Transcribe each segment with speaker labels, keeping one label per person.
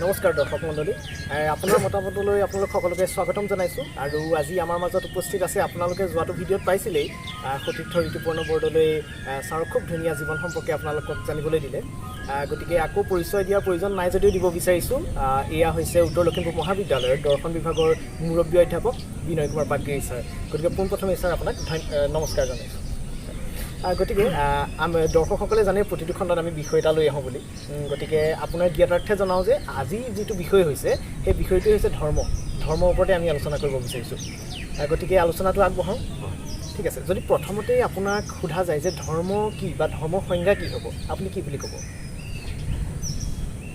Speaker 1: নমস্কাৰ দৰ্শক মণ্ডলী, আপোনাৰ মতামতলৈ আপোনালোক সকলোকে স্বাগতম জনাইছোঁ। আৰু আজি আমাৰ মাজত উপস্থিত আছে, আপোনালোকে যোৱাটো ভিডিঅ'ত পাইছিলেই, সতীৰ্থ ঋতুপৰ্ণ বৰদলৈ ছাৰৰ খুব ধুনীয়া জীৱন সম্পৰ্কে আপোনালোকক জানিবলৈ দিলে। গতিকে আকৌ পৰিচয় দিয়াৰ প্ৰয়োজন নাই যদিও দিব বিচাৰিছোঁ। এয়া হৈছে উত্তৰ লখিমপুৰ মহাবিদ্যালয়ৰ দৰ্শন বিভাগৰ মুৰব্বী অধ্যাপক বিনয় কুমাৰ পাটগিৰি ছাৰ। গতিকে পোনপ্ৰথমে ছাৰ আপোনাক নমস্কাৰ জনাইছোঁ। গতিকে দৰ্শকসকলে জানে প্ৰতিটো খণ্ডত আমি বিষয় এটা লৈ আহোঁ বুলি। গতিকে আপোনাৰ জ্ঞাতাৰ্থে জনাওঁ যে আজি যিটো বিষয় হৈছে সেই বিষয়টো হৈছে ধৰ্মৰ ওপৰতে আমি আলোচনা কৰিব বিচাৰিছোঁ। গতিকে আলোচনাটো আগবঢ়াওঁ। ঠিক আছে, যদি প্ৰথমতেই আপোনাক সোধা যায় যে ধৰ্ম কি বা ধৰ্মৰ সংজ্ঞা কি হ'ব, আপুনি কি বুলি ক'ব?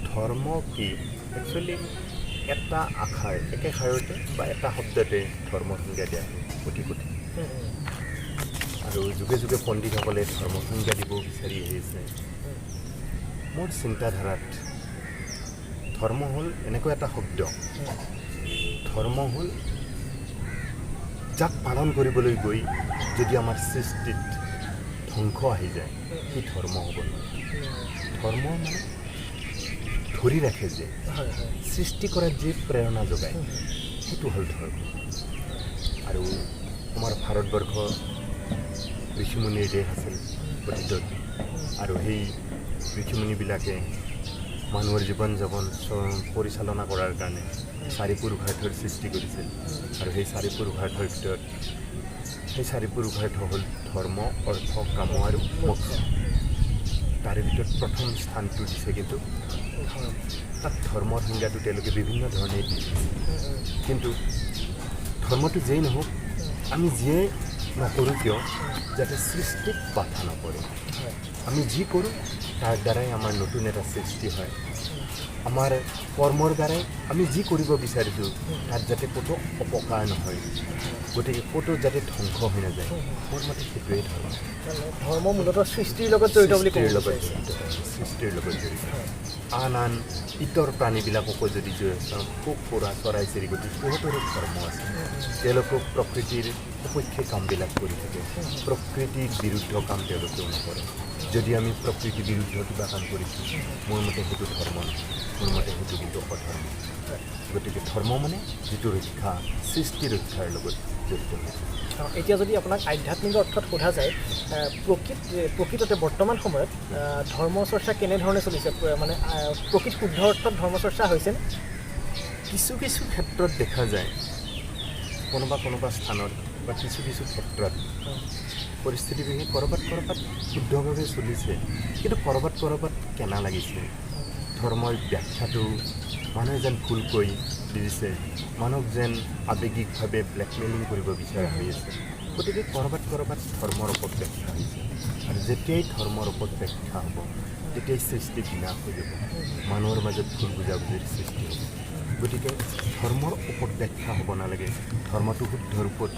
Speaker 2: ধৰ্ম কি একচুৱেলি এটা আশাৰ একেষাৰতে বা এটা শব্দতে ধৰ্মৰ সংজ্ঞা দিয়া হয় কোটি কোটি। আৰু যুগে যুগে পণ্ডিতসকলে ধৰ্ম সংজ্ঞা দিব বিচাৰি আহিছে। মোৰ চিন্তাধাৰাত ধৰ্ম হ'ল এনেকুৱা এটা শব্দ, ধৰ্ম হ'ল যাক পালন কৰিবলৈ গৈ যদি আমাৰ সৃষ্টিত ধ্বংস আহি যায় সেই ধৰ্ম হ'ব নোৱাৰে। ধৰ্ম মানে ধৰি ৰাখে যে সৃষ্টি কৰাত যি প্ৰেৰণা যোগায় সেইটো হ'ল ধৰ্ম। আৰু আমাৰ ভাৰতবৰ্ষ ঋষিমুনিৰ দেশ আছিল অতীতত, আৰু সেই ঋষিমুনিবিলাকে মানুহৰ জীৱন যাপন পৰিচালনা কৰাৰ কাৰণে চাৰি পুৰুষাৰ্থৰ সৃষ্টি কৰিছিল। আৰু সেই চাৰি পুৰুষাৰ্থৰ ভিতৰত সেই চাৰি পুৰুষাৰ্থ হ'ল ধৰ্ম, অৰ্থ, কাম আৰু মোক্ষ। তাৰে ভিতৰত প্ৰথম স্থানটো দিছে কিন্তু তাত ধৰ্মৰ সংজ্ঞাটো তেওঁলোকে বিভিন্ন ধৰণে দিছে। কিন্তু ধৰ্মটো যেই নহওক, আমি যিয়ে নকৰোঁ কিয় যাতে সৃষ্টিত বাধা নপৰে। আমি যি কৰোঁ তাৰ দ্বাৰাই আমাৰ নতুন এটা সৃষ্টি হয়। আমাৰ কৰ্মৰ দ্বাৰাই আমি যি কৰিব বিচাৰিছোঁ তাত যাতে ক'তো অপকাৰ নহয়, গতিকে ক'তো যাতে ধ্বংস হৈ নাযায়। মোৰ মতে সেইটোৱেই
Speaker 1: ধৰ্ম মূলতঃ সৃষ্টিৰ লগত জড়িত বুলি ক'ব বিচাৰিছে।
Speaker 2: সৃষ্টিৰ লগত জড়িত। আন ইতৰ প্ৰাণীবিলাককো যদি পোক পৰুৱা চৰাই চিৰিকটি সিহঁতৰো ধৰ্ম আছে। তেওঁলোকক প্ৰকৃতিৰ সপক্ষে কামবিলাক কৰি থাকে, প্ৰকৃতিৰ বিৰুদ্ধ কাম তেওঁলোকেও নকৰে। যদি আমি প্ৰকৃতিৰ বিৰুদ্ধ কিবা কাম কৰিছোঁ মোৰ মতে সেইটো ধৰ্ম নহয়, মোৰ মতে সেইটো কিন্তু অধৰ্ম। গতিকে ধৰ্ম মানে যিটো ৰক্ষা, সৃষ্টি ৰক্ষাৰ লগত জড়িত হৈছে।
Speaker 1: এতিয়া যদি আপোনাক আধ্যাত্মিক অৰ্থত সোধা যায়, প্ৰকৃততে বৰ্তমান সময়ত ধৰ্ম চৰ্চা কেনেধৰণে চলিছে? মানে প্ৰকৃত শুদ্ধ অৰ্থত ধৰ্ম চৰ্চা হৈছেনে?
Speaker 2: কিছু কিছু ক্ষেত্ৰত দেখা যায়, কোনোবা স্থানত বা কিছু ক্ষেত্ৰত পৰিস্থিতি বিশেষ ক'ৰবাত শুদ্ধভাৱে চলিছে, কিন্তু ক'ৰবাত কেনা লাগিছে। ধৰ্মৰ ব্যাখ্যাটো মানুহে যেন ভুলকৈ দিছে, মানুহক যেন আৱেগিকভাৱে ব্লেকমেইলিং কৰিব বিচৰা হৈ আছে। গতিকে ক'ৰবাত ধৰ্মৰ অপব্যাখ্যা হৈছে। আৰু যেতিয়াই ধৰ্মৰ অপব্যাখ্যা হ'ব তেতিয়াই সৃষ্টি বিনাশ হৈ যাব, মানুহৰ মাজত ভুল বুজাবুজিৰ সৃষ্টি হ'ব। গতিকে ধৰ্মৰ অপব্যাখ্যা হ'ব নালাগে, ধৰ্মটো শুদ্ধ ৰূপত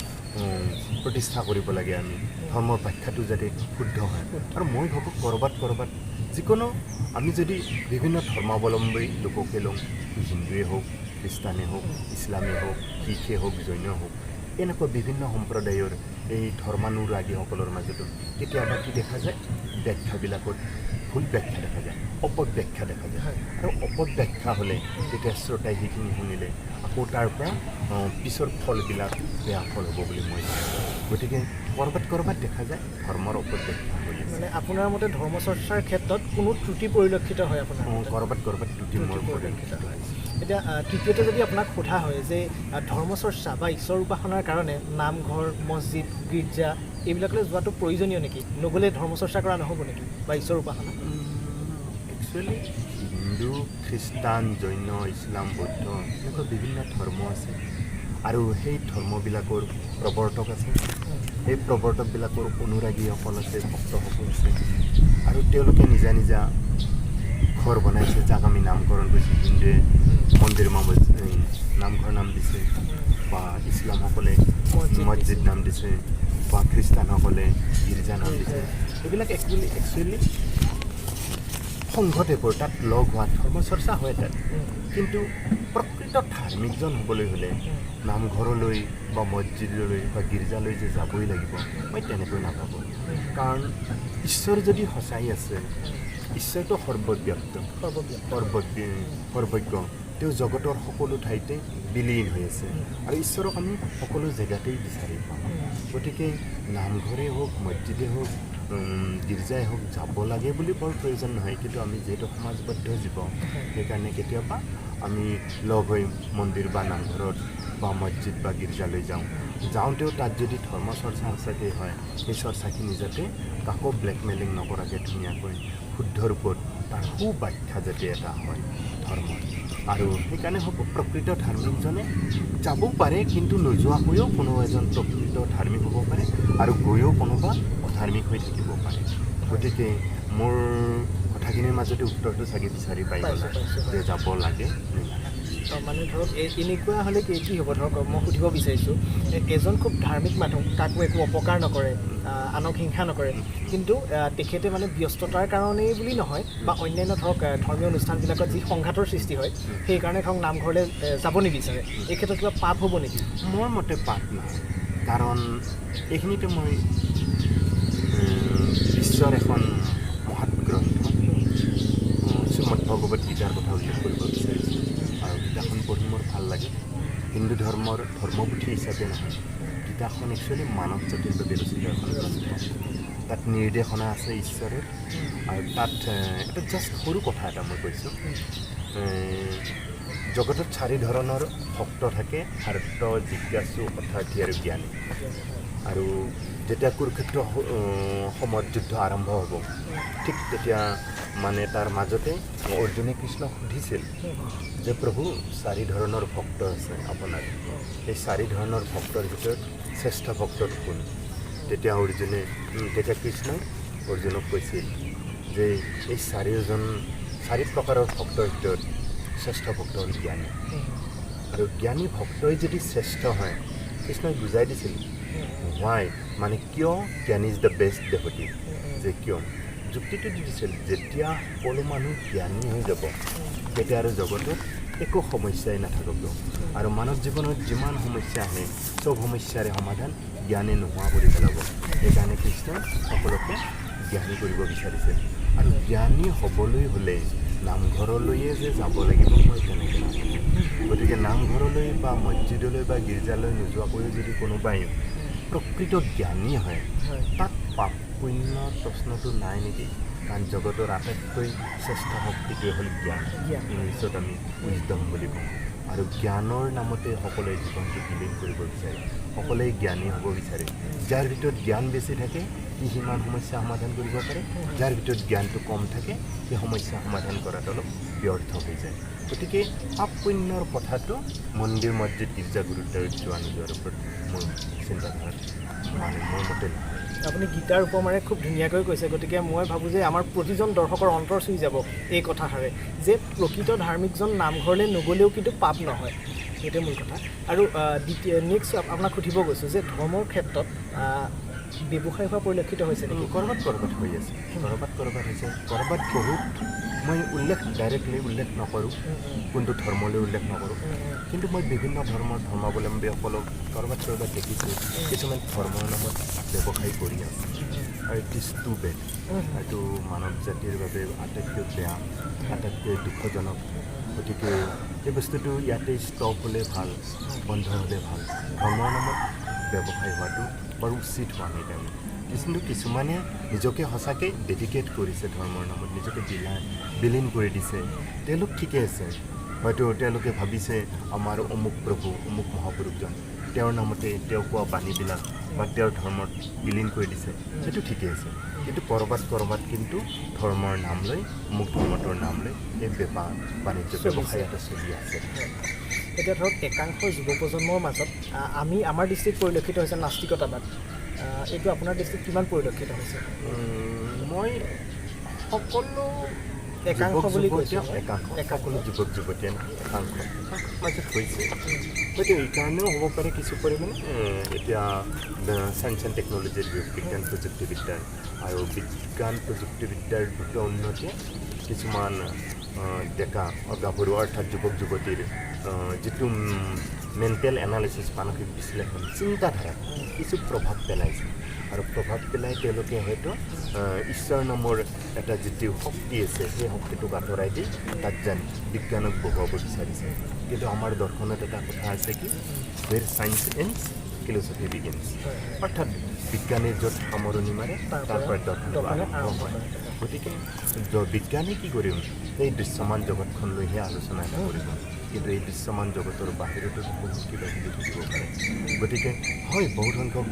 Speaker 2: প্ৰতিষ্ঠা কৰিব লাগে। আমি ধৰ্মৰ ব্যাখ্যাটো যাতে শুদ্ধ হয়। আৰু মই ভাবোঁ ক'ৰবাত যিকোনো আমি যদি বিভিন্ন ধৰ্মাৱলম্বী লোককে লওঁ, হিন্দুৱে হওক, খ্ৰীষ্টানেই হওক, ইছলামেই হওক, শিখেই হওক, জৈন হওক, এনেকুৱা বিভিন্ন সম্প্ৰদায়ৰ এই ধৰ্মানুৰাগীসকলৰ মাজতো কেতিয়াবা কি দেখা যায়, ব্যাখ্যাবিলাকত ভুল ব্যাখ্যা দেখা যায়, অপব্যাখ্যা দেখা যায়। আৰু অপব্যাখ্যা হ'লে তেতিয়া শ্ৰোতাই সেইখিনি শুনিলে আকৌ তাৰ পৰা পিছৰ ফলবিলাক বেয়া ফল হ'ব বুলি মই ভাবোঁ। গতিকে ক'ৰবাত দেখা যায় ধৰ্মৰ অপব্যাখ্যা হৈ আছে।
Speaker 1: মানে আপোনাৰ মতে ধৰ্ম চৰ্চাৰ ক্ষেত্ৰত কোনো ত্ৰুটি পৰিলক্ষিত হয় আপোনাৰ?
Speaker 2: ক'ৰবাত ত্ৰুটি মোৰ পৰিলক্ষিত হৈছে।
Speaker 1: এতিয়া তৃতীয়তে যদি আপোনাক সোধা হয় যে ধৰ্ম চৰ্চা বা ঈশ্বৰ উপাসনাৰ কাৰণে নামঘৰ, মছজিদ, গীৰ্জা এইবিলাকলৈ যোৱাটো প্ৰয়োজনীয় নেকি? নগ'লে ধৰ্ম চৰ্চা কৰা নহ'ব নেকি বা ঈশ্বৰ উপাসনা?
Speaker 2: একচুৱেলি হিন্দু, খ্ৰীষ্টান, জৈন, ইছলাম, বৌদ্ধ এনেকুৱা বিভিন্ন ধৰ্ম আছে, আৰু সেই ধৰ্মবিলাকৰ প্ৰৱৰ্তক আছে, সেই প্ৰৱৰ্তকবিলাকৰ অনুৰাগীসকল আছে, ভক্তসকল আছে, আৰু তেওঁলোকে নিজা ঘৰ বনাইছে, যাক আমি নামকৰণ কৰিছোঁ। হিন্দুৱে মন্দিৰ নামঘৰ নাম দিছে, বা ইছলামসকলে মছজিদ নাম দিছে, বা খ্ৰীষ্টানসকলে গীৰ্জা নাম দিছে। এইবিলাক একচুৱেলি সংঘ টাইপৰ, তাত লগ হোৱা ধৰ্ম চৰ্চা হয় তাত। কিন্তু প্ৰকৃত ধাৰ্মিকজন হ'বলৈ হ'লে নামঘৰলৈ বা মছজিদলৈ বা গীৰ্জালৈ যে যাবই লাগিব, মই তেনেকৈ নাভাবোঁ। কাৰণ ঈশ্বৰ যদি সঁচাই আছে ঈশ্বৰটো সৰ্বব্যাপ্ত সৰ্বজ্ঞ তেওঁ জগতৰ সকলো ঠাইতে বিলীন হৈ আছে আৰু ঈশ্বৰক আমি সকলো জেগাতেই বিচাৰি পাওঁ গতিকে নামঘৰে হওক মছজিদে হওক গীৰ্জাই হওক যাব লাগে বুলি বৰ প্ৰয়োজন নহয় কিন্তু আমি যিহেতু সমাজবদ্ধ জীৱ সেইকাৰণে কেতিয়াবা আমি লগ হৈ মন্দিৰ বা নামঘৰত বা মছজিদ বা গীৰ্জালৈ যাওঁতেও তাত যদি ধৰ্ম চৰ্চা সঁচাকৈ হয় সেই চৰ্চাখিনি যাতে কাকো ব্লেকমেইলিং নকৰাকৈ ধুনীয়াকৈ শুদ্ধ ৰূপত তাৰ সুব্যাখ্যা যাতে এটা হয় ধৰ্মৰ আৰু সেইকাৰণে হ'ব প্ৰকৃত ধাৰ্মিকজনে যাব পাৰে কিন্তু নোযোৱাকৈও কোনো এজন প্ৰকৃত ধাৰ্মিক হ'ব পাৰে আৰু গৈও কোনোবা অধাৰ্মিক হৈ থাকিব পাৰে গতিকে মোৰ কথাখিনিৰ মাজতে উত্তৰটো চাগে বিচাৰি পাই গ'লা যে যাব লাগে
Speaker 1: মানে ধৰক এনেকুৱা হ'লে কি হ'ব ধৰক মই সুধিব বিচাৰিছোঁ এজন খুব ধাৰ্মিক মানুহ কাকো একো অপকাৰ নকৰে আনক হিংসা নকৰে কিন্তু তেখেতে মানে ব্যস্ততাৰ কাৰণেই বুলি নহয় বা অন্যান্য ধৰক ধৰ্মীয় অনুষ্ঠানবিলাকত যি সংঘাতৰ সৃষ্টি হয় সেইকাৰণে ধৰক নামঘৰলৈ যাব নিবিচাৰে এই ক্ষেত্ৰত কিবা পাপ হ'ব নেকি
Speaker 2: মোৰ মতে পাপ নহয় কাৰণ এইখিনিতে মই বিশ্বৰ এখন মহৎ গ্ৰন্থ শ্ৰীমদ ভগৱত গীতাৰ কথা উল্লেখ কৰিব বিচাৰিছোঁ আৰু গীতাখন পঢ়ি মোৰ ভাল লাগে হিন্দু ধৰ্মৰ ধৰ্মপুথি হিচাপে নহয় গীতাখন একচুৱেলি মানৱ জাতিৰ বাবে ৰচিত এখন গ্ৰন্থ তাত নিৰ্দেশনা আছে ঈশ্বৰৰ আৰু তাত এটা জাষ্ট সৰু কথা এটা মই কৈছোঁ জগতত 4 ধৰণৰ ভক্ত থাকে শাৰ্ত জিজ্ঞাসু অৰ্থাৰ্থী আৰু জ্ঞানী আৰু যেতিয়া কুৰুক্ষেত্ৰ সময়ত যুদ্ধ আৰম্ভ হ'ব ঠিক তেতিয়া মানে তাৰ মাজতে অৰ্জুনে কৃষ্ণক সুধিছিল যে প্ৰভু 4 ধৰণৰ ভক্ত আছে আপোনাৰ এই 4 ধৰণৰ ভক্তৰ ভিতৰত শ্ৰেষ্ঠ ভক্ত কোন তেতিয়া কৃষ্ণই অৰ্জুনক কৈছিল যে এই 4 প্ৰকাৰৰ ভক্তৰ ভিতৰত শ্ৰেষ্ঠ ভক্ত হ'ল জ্ঞানী আৰু জ্ঞানী ভক্তই যদি শ্ৰেষ্ঠ হয় কৃষ্ণই বুজাই দিছিল হোৱাই মানে কিয় জ্ঞান ইজ দ্য বেষ্ট ডেভটি যে কিয় যুক্তিটো দি দিছিল যেতিয়া সকলো মানুহ জ্ঞানী হৈ যাব তেতিয়া আৰু জগতত একো সমস্যাই নাথাকিব আৰু মানৱ জীৱনত যিমান সমস্যা আহে চব সমস্যাৰে সমাধান জ্ঞানে নোহোৱা কৰি পেলাব সেইকাৰণে কৃষ্ণই সকলোকে জ্ঞানী কৰিব বিচাৰিছিল আৰু জ্ঞানী হ'বলৈ হ'লে নামঘৰলৈয়ে যে যাব লাগিব মই তেনেকৈ নাভাবোঁ গতিকে নামঘৰলৈ বা মছজিদলৈ বা গীৰ্জালৈ নোযোৱাকৈও যদি কোনোবাই প্ৰকৃত জ্ঞানী হয় তাত পাপ পুণ্যৰ প্ৰশ্নটো নাই নেকি কাৰণ জগতৰ আটাইতকৈ শ্ৰেষ্ঠ শক্তিটোৱে হ'ল জ্ঞান ইংলিছত আমি উইজডম বুলি কওঁ আৰু জ্ঞানৰ নামতে সকলোৱে জীৱনটো বিলীন কৰিব বিচাৰে সকলোৱে জ্ঞানী হ'ব বিচাৰে যাৰ ভিতৰত জ্ঞান বেছি থাকে সি সিমান সমস্যা সমাধান কৰিব পাৰে যাৰ ভিতৰত জ্ঞানটো কম থাকে সেই সমস্যা সমাধান কৰাত অলপ ব্যৰ্থ হৈ যায় গতিকে পাপ পুণ্যৰ কথাটো মন্দিৰ মছজিদ গীৰ্জা গুৰুত্ব যোৱা নোযোৱাৰ ওপৰত মোৰ চিন্তাধাৰা মানে মোৰ মতে নহয়
Speaker 1: আপুনি গীতাৰ উপমাৰে খুব ধুনীয়াকৈ কৈছে গতিকে মই ভাবোঁ যে আমাৰ প্ৰতিজন দৰ্শকৰ অন্তৰ চুই যাব এই কথাষাৰে যে প্ৰকৃত ধাৰ্মিকজন নামঘৰলৈ নগ'লেও কিন্তু পাপ নহয় সেইটোৱে মূল কথা আৰু নেক্সট আপোনাক সুধিব গৈছোঁ যে ধৰ্মৰ ক্ষেত্ৰত ব্যৱসায় হোৱা পৰিলক্ষিত হৈছে নেকি
Speaker 2: ক'ৰবাত হৈ আছে ক'ৰবাত হৈছে ক'ৰবাত বহুত মই ডাইৰেক্টলি উল্লেখ নকৰোঁ কোনটো ধৰ্মলৈ উল্লেখ নকৰোঁ কিন্তু মই বিভিন্ন ধৰ্মাৱলম্বীসকলক ক'ৰবাত দেখিছোঁ কিছুমান ধৰ্মৰ নামত ব্যৱসায় কৰি আছে আৰু ইট ইজ টু বেড এইটো মানৱ জাতিৰ বাবে আটাইতকৈ বেয়া আটাইতকৈ দুখজনক গতিকে এই বস্তুটো ইয়াতে ষ্টপ হ'লে ভাল বন্ধ হ'লে ভাল ধৰ্মৰ নামত ব্যৱসায় হোৱাটো বৰ উচিত হোৱা নাই তাৰমানে কিন্তু কিছুমানে নিজকে সঁচাকৈ ডেডিকেট কৰিছে ধৰ্মৰ নামত নিজকে বিলীন কৰি দিছে তেওঁলোক ঠিকে আছে হয়তো তেওঁলোকে ভাবিছে আমাৰ অমুক প্ৰভু অমুক মহাপুৰুষজন তেওঁৰ নামতে তেওঁ কোৱা বাণীবিলাক বা তেওঁৰ ধৰ্মত বিলীন কৰি দিছে সেইটো ঠিকে আছে কিন্তু ক'ৰবাত কিন্তু ধৰ্মৰ নাম লৈ অমুক ধৰ্মটোৰ নাম লৈ এই বেপাৰ বাণিজ্য ব্যৱসায় এটা চলি আছে
Speaker 1: এতিয়া ধৰক একাংশ যুৱ প্ৰজন্মৰ মাজত আমাৰ দৃষ্টিত পৰিলক্ষিত হৈছে নাস্তিকতাবাদ এইটো আপোনাৰ দৃষ্টিত কিমান পৰিলক্ষিত হৈছে
Speaker 2: মই সকলো একাংশ বুলি কৈছোঁ সকলো যুৱক যুৱতীয়ে একাংশ মাজত হৈছে হয়তো এইকাৰণেও হ'ব পাৰে কিছু পৰিমাণে এতিয়া চায়েন্স এণ্ড টেকন'লজিৰ যুগ বিজ্ঞান প্ৰযুক্তিবিদ্যাৰ আৰু বিজ্ঞান প্ৰযুক্তিবিদ্যাৰ দ্ৰুত উন্নতিয়ে কিছুমান ডেকা গাভৰু অৰ্থাৎ যুৱক যুৱতীৰ যিটো মেণ্টেল এনালিচিছ মানসিক বিশ্লেষণ চিন্তাধাৰা কিছু প্ৰভাৱ পেলাইছে আৰু প্ৰভাৱ পেলাই তেওঁলোকে হয়তো ঈশ্বৰ নামৰ এটা যিটো শক্তি আছে সেই শক্তিটোক আঁতৰাই দি তাত যেন বিজ্ঞানক বহুৱাব বিচাৰিছে কিন্তু আমাৰ দৰ্শনত এটা কথা আছে কি ৱেৰ চায়েন্স এণ্ডছ ফিলচফি বিগিনছ অৰ্থাৎ বিজ্ঞানে য'ত সামৰণি মাৰে তাৰ পৰা দৰ্শনটো আৰম্ভ হয় গতিকে বিজ্ঞানে কি কৰিম এই দৃশ্যমান জগতখনলৈহে আলোচনা এটা কৰিব কিন্তু এই দৃশ্যমান জগতৰ বাহিৰতো বহুত কিবা কিবি থাকিব পাৰে গতিকে হয় বহুত সংখ্যক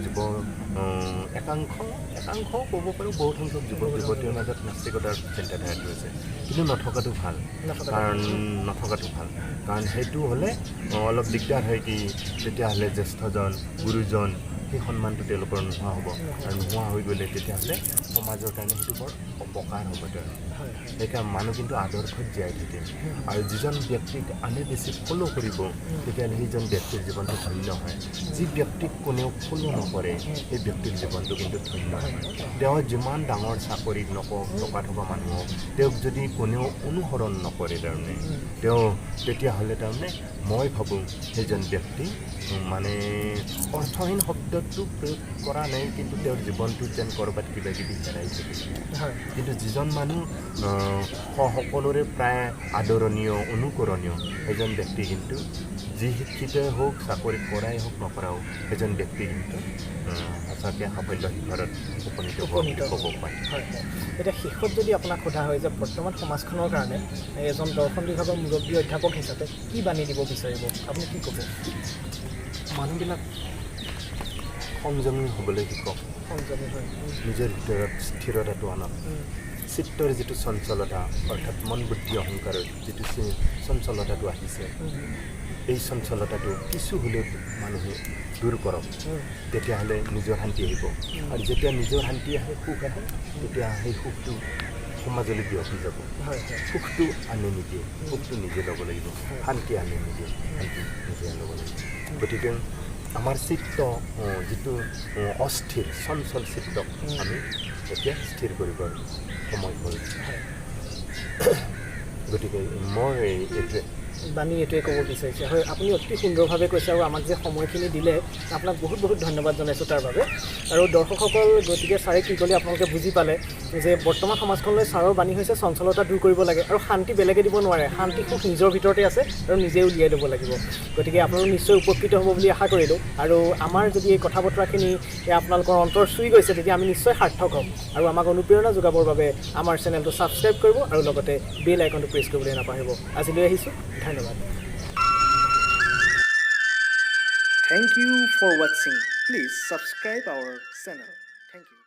Speaker 2: একাংশ ক'ব পাৰোঁ বহুত সংখ্যক যুৱক যুৱতীৰ মাজত নাস্তিকতাৰ চিন্তাধাৰাটো আছে কিন্তু নথকাটো ভাল কাৰণ সেইটো হ'লে অলপ দিগদাৰ হয় কি তেতিয়াহ'লে জ্যেষ্ঠজন গুৰুজন সেই সন্মানটো তেওঁলোকৰ নোহোৱা হ'ব আৰু নোহোৱা হৈ গ'লে তেতিয়াহ'লে সমাজৰ কাৰণে সেইটো বৰ অপকাৰ হ'ব তেওঁ সেইকাৰণে মানুহ কিন্তু আদৰ্শত জীয়াই থাকে আৰু যিজন ব্যক্তিক আনে বেছি ফ'ল' কৰিব তেতিয়াহ'লে সেইজন ব্যক্তিৰ জীৱনটো ধন্য হয় যি ব্যক্তিক কোনেও ফ'ল' নকৰে সেই ব্যক্তিৰ জীৱনটো কিন্তু ধন্য হয় তেওঁ যিমান ডাঙৰ চাকৰিত নকওক টকা থকা মানুহক তেওঁক যদি কোনেও অনুসৰণ নকৰে তাৰমানে তেতিয়াহ'লে তাৰমানে মই ভাবোঁ সেইজন ব্যক্তি মানে অৰ্থহীন শব্দটো প্ৰয়োগ কৰা নাই কিন্তু তেওঁৰ জীৱনটোত যেন ক'ৰবাত কিবা কিবি হেৰাই থাকিলে কিন্তু যিজন মানুহ সকলোৰে প্ৰায় আদৰণীয় অনুকৰণীয় সেইজন ব্যক্তি কিন্তু যি শিক্ষিতই হওক চাকৰি কৰাই হওক নকৰাও সেইজন ব্যক্তি কিন্তু সঁচাকৈ সাফল্য শিখৰত উপনীত হ'ব পাৰে
Speaker 1: এতিয়া শেষত যদি আপোনাক সোধা হয় যে বৰ্তমান সমাজখনৰ কাৰণে এজন দৰ্শন বিভাগৰ মুৰব্বী অধ্যাপক হিচাপে কি বাণী দিব বিচাৰিব আপুনি কি ক'ব
Speaker 2: মানুহবিলাক সংযমী হ'বলৈ শিকক নিজৰ ভিতৰত স্থিৰতাটো আনক চিত্তৰ যিটো চঞ্চলতা অৰ্থাৎ মন বুদ্ধি অহংকাৰৰ যিটো চঞ্চলতাটো আহিছে এই চঞ্চলতাটো কিছু হ'লেও মানুহে দূৰ কৰক তেতিয়াহ'লে নিজৰ শান্তি আহিব আৰু যেতিয়া নিজৰ শান্তি আহে সুখ আহে তেতিয়া সেই সুখটো সমাজলৈ বিয়পি যাব সুখটো আনি নিদিয়ে সুখটো নিজে ল'ব লাগিব শান্তি আনি নিদিয়ে শান্তি নিজে ল'ব লাগিব গতিকে আমাৰ চিত্ত যিটো অস্থিৰ চঞ্চল চিত্তক আমি এতিয়া স্থিৰ কৰিবৰ সময় হ'ল গতিকে মই এইটোৱে
Speaker 1: বাণী এইটোৱে ক'ব বিচাৰিছে হয় আপুনি অতি সুন্দৰভাৱে কৈছে আৰু আমাক যে সময়খিনি দিলে আপোনাক বহুত বহুত ধন্যবাদ জনাইছোঁ তাৰ বাবে আৰু দৰ্শকসকল গতিকে ছাৰে কি ক'লে আপোনালোকে বুজি পালে যে বৰ্তমান সমাজখনলৈ ছাৰৰ বাণী হৈছে চঞ্চলতা দূৰ কৰিব লাগে আৰু শান্তি বেলেগে দিব নোৱাৰে শান্তি সুখ নিজৰ ভিতৰতে আছে আৰু নিজে উলিয়াই ল'ব লাগিব গতিকে আপোনালোক নিশ্চয় উপকৃত হ'ব বুলি আশা কৰিলোঁ আৰু আমাৰ যদি এই কথা বতৰাখিনি আপোনালোকৰ অন্তৰ চুই গৈছে তেতিয়া আমি নিশ্চয় সাৰ্থক হ'ম আৰু আমাক অনুপ্ৰেৰণা যোগাবৰ বাবে আমাৰ চেনেলটো ছাবস্ক্ৰাইব কৰিব আৰু লগতে বেল আইকনটো প্ৰেছ কৰিবলৈ নাপাহৰিব আজিলৈ আহিছোঁ ধন্যবাদ Thank you for watching. Please subscribe our channel. Thank you.